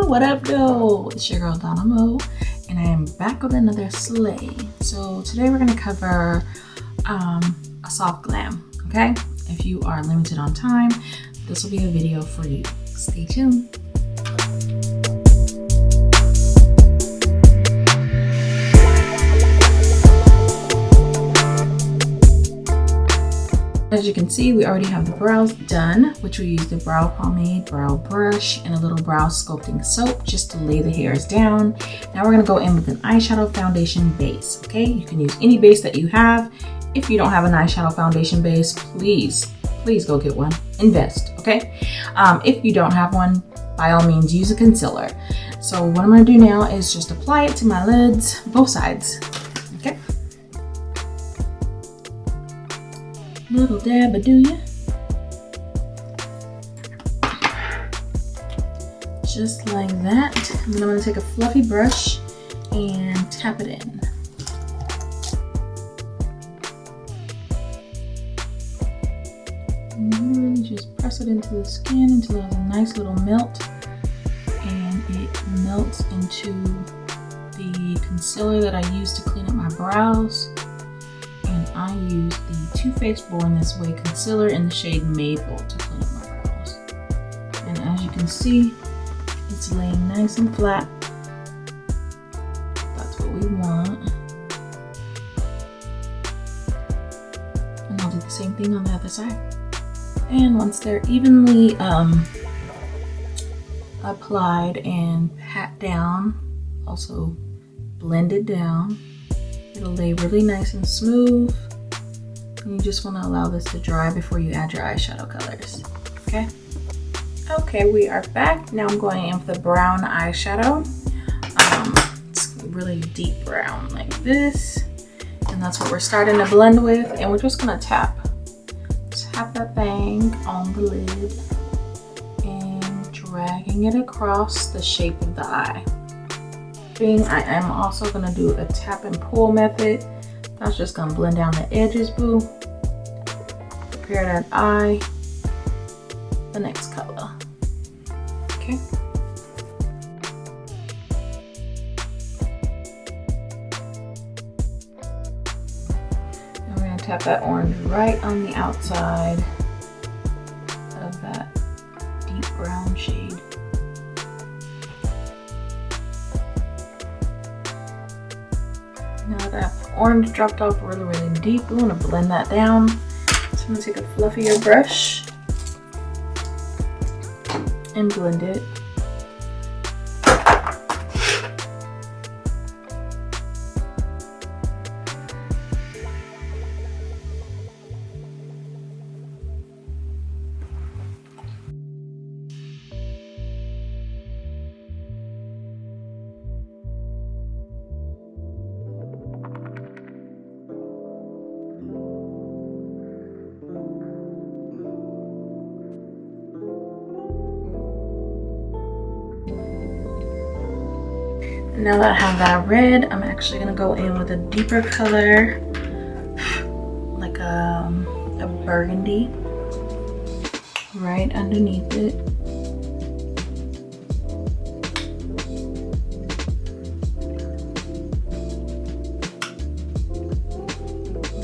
What up though? It's your girl Donna Mo, and I am back with another slay. So today we're gonna cover a soft glam, okay? If you are limited on time, this will be a video for you. Stay tuned. As you can see, we already have the brows done, which we use the brow pomade, brow brush, and a little brow sculpting soap just to lay the hairs down. Now we're gonna go in with an eyeshadow foundation base, okay? You can use any base that you have. If you don't have an eyeshadow foundation base, please go get one. Invest, okay? If you don't have one, by all means, use a concealer. So what I'm gonna do now is just apply it to my lids, both sides, okay? Little dab, do ya? Just like that. And then I'm gonna take a fluffy brush and tap it in. And really just press it into the skin until there's a nice little melt, and it melts into the concealer that I use to clean up my brows. And I use the Too Faced Born This Way concealer in the shade Maple to clean up my brows. And as you can see, it's laying nice and flat. That's what we want. And I'll do the same thing on the other side. And once they're evenly applied and pat down, also blended down, it'll lay really nice and smooth. And you just want to allow this to dry before you add your eyeshadow colors, okay? Okay, we are back. Now I'm going in with the brown eyeshadow. It's really deep brown like this. And that's what we're starting to blend with. And we're just gonna tap that thing on the lid and dragging it across the shape of the eye. I am also gonna do a tap and pull method. That's just gonna blend down the edges, boo. Prepare that eye, the next color, okay? And we're gonna tap that orange right on the outside of that deep brown shade. Now that orange dropped off really deep, we want to blend that down. So I'm going to take a fluffier brush and blend it. Now that I have that red, I'm actually gonna go in with a deeper color, like a burgundy, right underneath it.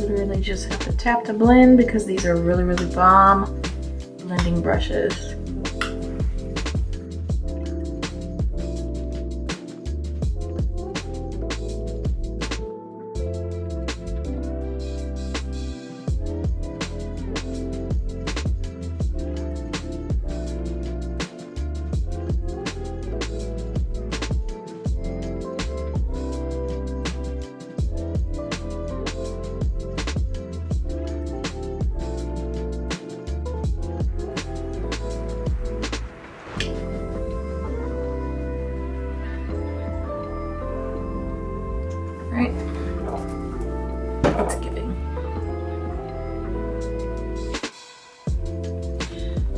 Literally just have to tap to blend because these are really bomb blending brushes. Right? It's giving.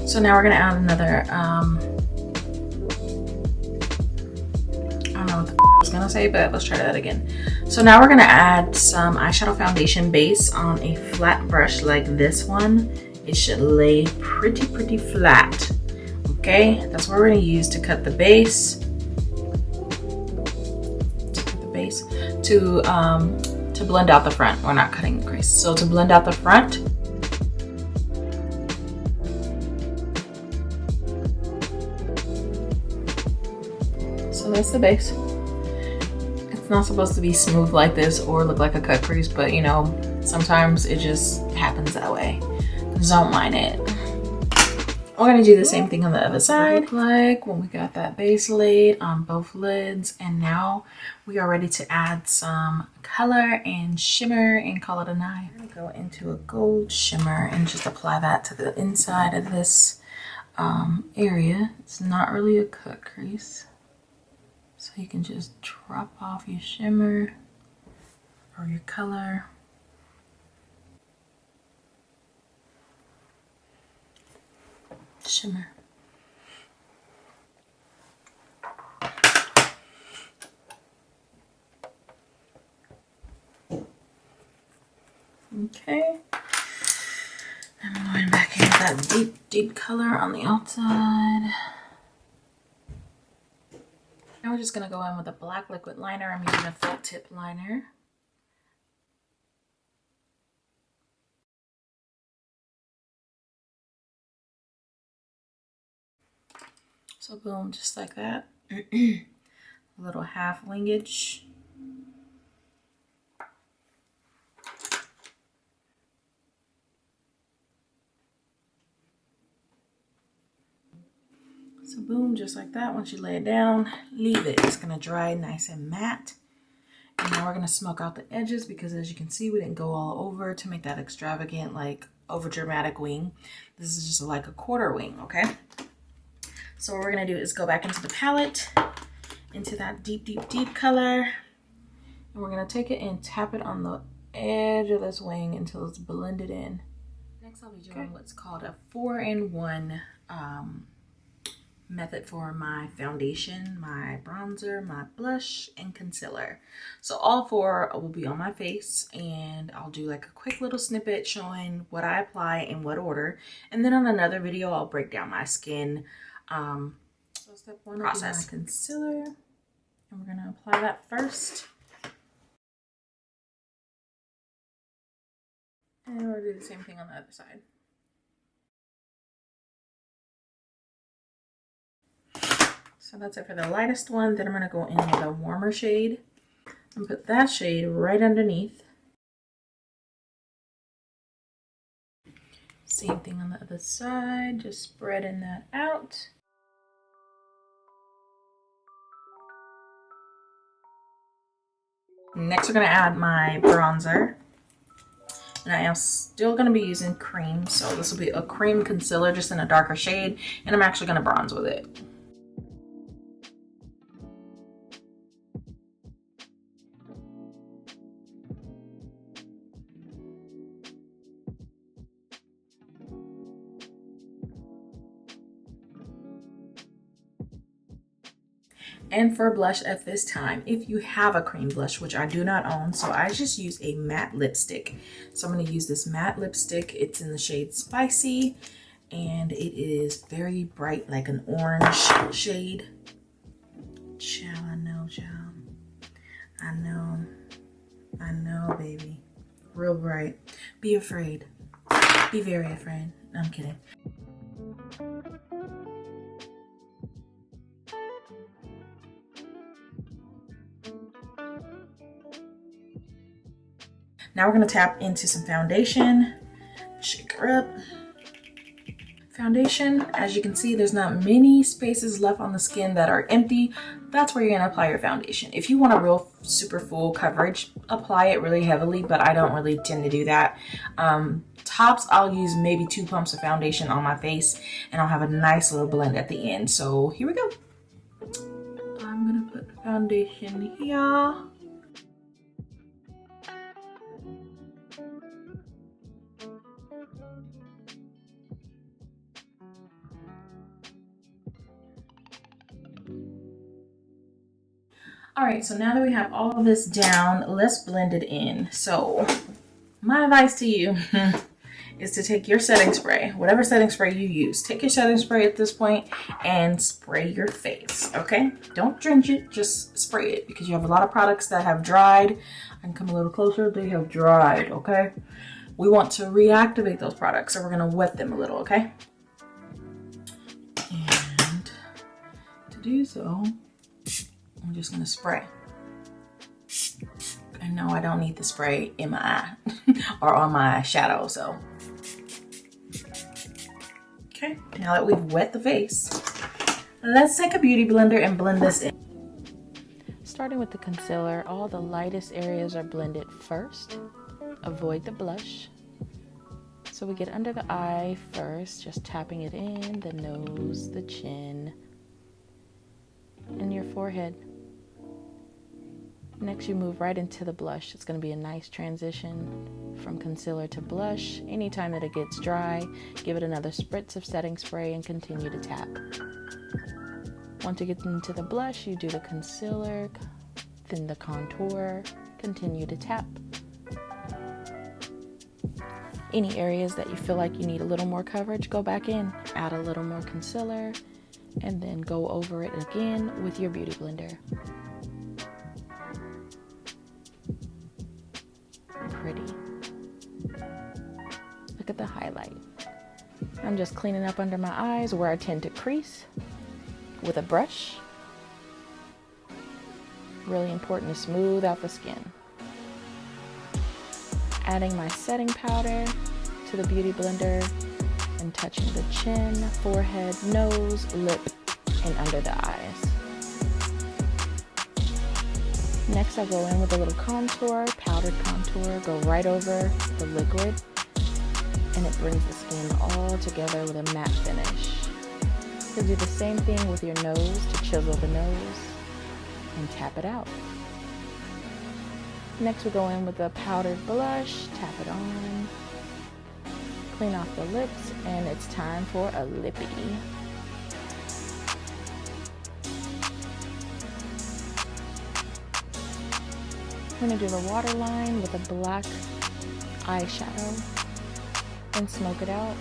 So now we're gonna add another, I don't know what the I was gonna say, but let's try that again. So now we're gonna add some eyeshadow foundation base on a flat brush like this one. It should lay pretty flat. Okay, that's what we're gonna use to cut the base. to blend out the front. We're not cutting the crease. So to blend out the front, so that's the base. It's not supposed to be smooth like this or look like a cut crease, but you know, sometimes it just happens that way. Don't mind it. We're gonna do the same thing on the other side, like when we got that base laid on both lids, and now we are ready to add some color and shimmer and call it a night. I'm gonna go into a gold shimmer and just apply that to the inside of this area. It's not really a cut crease, so you can just drop off your shimmer or your color. Shimmer. Okay. I'm going back in with that deep color on the outside. Now we're just gonna go in with a black liquid liner. I'm using a full tip liner. So boom, just like that. A little half wingage. So boom, just like that. Once you lay it down, leave it. It's gonna dry nice and matte. And now we're gonna smoke out the edges because as you can see, we didn't go all over to make that extravagant, like over dramatic wing. This is just like a quarter wing, okay? So what we're gonna do is go back into the palette, into that deep color. And we're gonna take it and tap it on the edge of this wing until it's blended in. Next I'll be doing what's called a 4-in-1 method for my foundation, my bronzer, my blush, and concealer. So all four will be on my face, and I'll do like a quick little snippet showing what I apply in what order. And then on another video, I'll break down my skin so step one process. Will be my concealer, and we're gonna apply that first. And we'll do the same thing on the other side. So that's it for the lightest one. Then I'm gonna go in with a warmer shade and put that shade right underneath. Same thing on the other side, just spreading that out. Next we're gonna add my bronzer. And I am still gonna be using cream. So this will be a cream concealer, just in a darker shade. And I'm actually gonna bronze with it. And for blush at this time, if you have a cream blush, which I do not own, so I just use a matte lipstick. So I'm going to use this matte lipstick. It's in the shade Spicy, and it is very bright, like an orange shade. Child, I know, child. I know, baby. Real bright. Be afraid. Be very afraid. No, I'm kidding. Now we're going to tap into some foundation. Shake her up. Foundation, as you can see, there's not many spaces left on the skin that are empty. That's where you're going to apply your foundation. If you want a real super full coverage, apply it really heavily, but I don't really tend to do that. Tops, I'll use maybe 2 pumps of foundation on my face, and I'll have a nice little blend at the end. So here we go. I'm going to put the foundation here. All right, so now that we have all of this down, let's blend it in. So my advice to you is to take your setting spray, whatever setting spray you use, take your setting spray at this point and spray your face, okay? Don't drench it, just spray it, because you have a lot of products that have dried. I can come a little closer, they have dried, okay? We want to reactivate those products, so we're gonna wet them a little, okay? And to do so, I'm just gonna spray. And no, I don't need the spray in my eye or on my eyeshadow, so. Okay, now that we've wet the face, let's take a beauty blender and blend this in. Starting with the concealer, all the lightest areas are blended first. Avoid the blush. So we get under the eye first, just tapping it in, the nose, the chin, and your forehead. Next, you move right into the blush. It's going to be a nice transition from concealer to blush. Anytime that it gets dry, give it another spritz of setting spray and continue to tap. Once you get into the blush, you do the concealer, then the contour, continue to tap. Any areas that you feel like you need a little more coverage, go back in, add a little more concealer, and then go over it again with your beauty blender. Pretty. Look at the highlight. I'm just cleaning up under my eyes where I tend to crease with a brush. Really important to smooth out the skin. Adding my setting powder to the beauty blender and touching the chin, forehead, nose, lip, and under the eyes. Next, I go in with a little contour, powdered contour, go right over the liquid, and it brings the skin all together with a matte finish. You do the same thing with your nose to chisel the nose and tap it out. Next, we go in with a powdered blush, tap it on, clean off the lips, and it's time for a Lippie. I'm going to do the waterline with a black eyeshadow and smoke it out.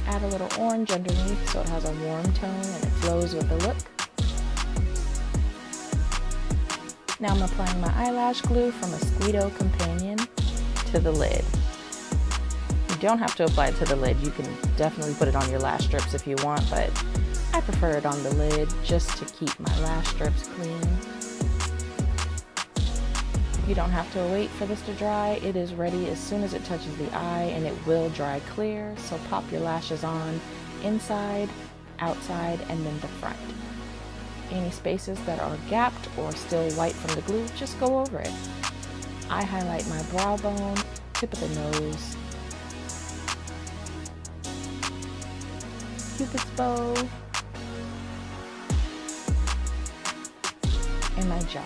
Add a little orange underneath so it has a warm tone and it flows with the look. Now I'm applying my eyelash glue from Mosquito Companion to the lid. You don't have to apply it to the lid. You can definitely put it on your lash strips if you want, but I prefer it on the lid just to keep my lash strips clean. You don't have to wait for this to dry. It is ready as soon as it touches the eye, and it will dry clear. So pop your lashes on inside, outside, and then the front. Any spaces that are gapped or still white from the glue, just go over it. I highlight my brow bone, tip of the nose, Cupid's bow, and my jaw.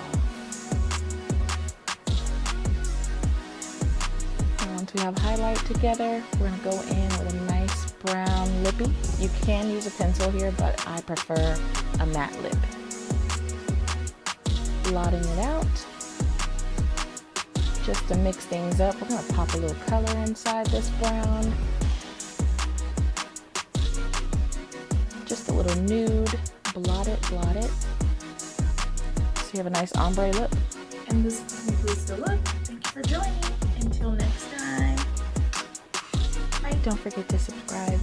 Once we have highlight together, we're going to go in with a nice brown lippie. You can use a pencil here, but I prefer a matte lip. Blotting it out. Just to mix things up, we're going to pop a little color inside this brown. Just a little nude. Blot it, blot it. So you have a nice ombre look. And this concludes the look. Thank you for joining. Until next time. Bye. Don't forget to subscribe.